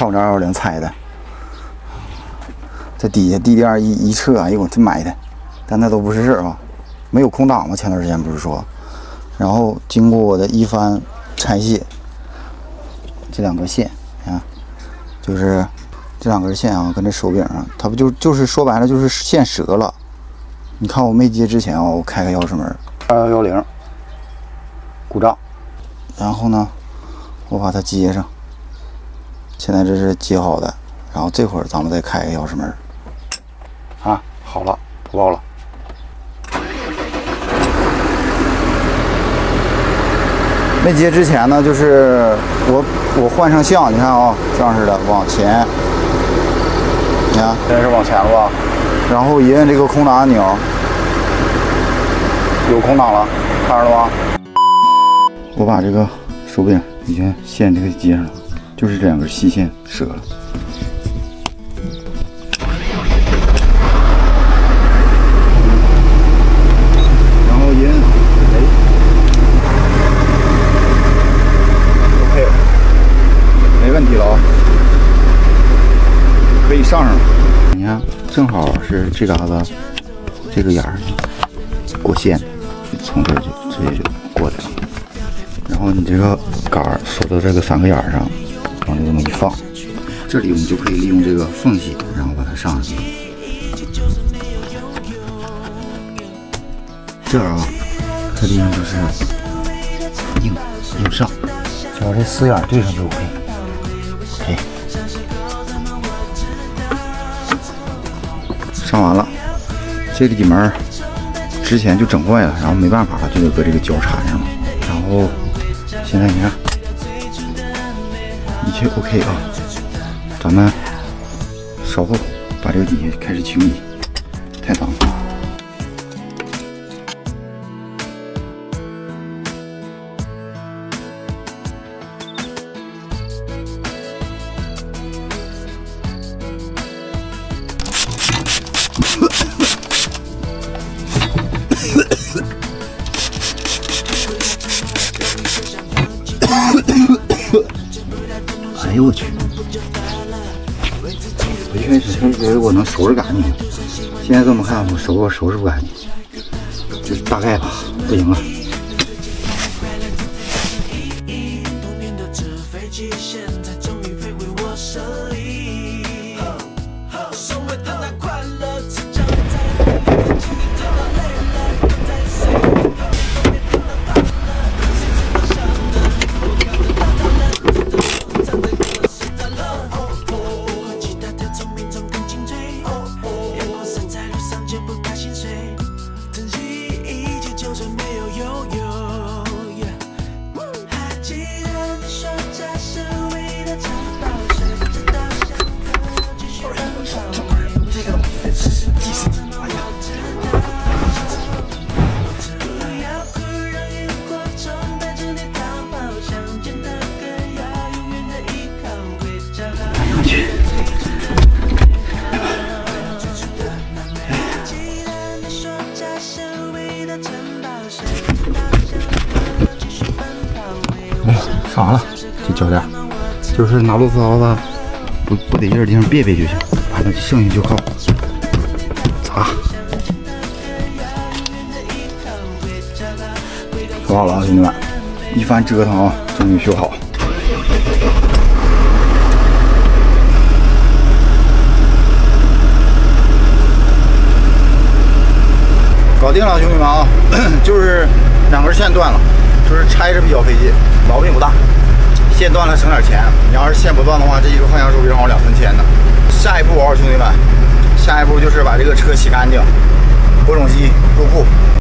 超模210拆的，这底下 DDR 一测，哎呦我真埋汰，但那都不是事儿啊，没有空档嘛，前段时间不是说，然后经过我的一番拆卸，这2根线啊，就是这2根线啊，跟这手柄上，它不就是说白了就是线折了。你看我没接之前啊，我开钥匙门，2110故障，然后呢，我把它接上，现在这是接好的，然后这会儿咱们再开个钥匙门，啊，好了，不爆了。没接之前呢，就是我换上相，你看啊，这样似的往前，你看这是往前了吧？然后一摁这个空档按钮，有空档了，看着了吗？我把这个手柄已经线这个接上了，就是这2根细线折了。然后一摁，哎 ，OK， 没问题了啊，可以上上了。你看，正好是这嘎子这个眼儿过线，从这儿就直接就过来了。然后你这个杆儿锁到这个3个眼儿上，往这么一放，这里我们就可以利用这个缝隙，然后把它上去。这儿啊，这地方就是硬上，只要这4眼对上就 OK。上完了，这里门之前就整坏了，然后没办法了，就得搁这个胶缠上了。然后现在你看，一切 OK 啊，咱们稍后把这个底下开始清理，太脏了。哎呦我去！我一开始还以为我能收拾干净，现在这么看，我收拾不干净，就是大概吧，不行了。上完了，这脚垫就是拿螺丝刀子不得劲的地方别就行，完了剩下就靠砸。修好了啊，兄弟们，一番折腾啊，终于修好。搞定了，兄弟们啊，就是2根线断了，就是拆着比较费劲，毛病不大。线断了省点钱，你要是线不断的话，这一个换箱手臂让我2、3千呢。下一步啊，兄弟们，下一步就是把这个车洗干净，播种机入库。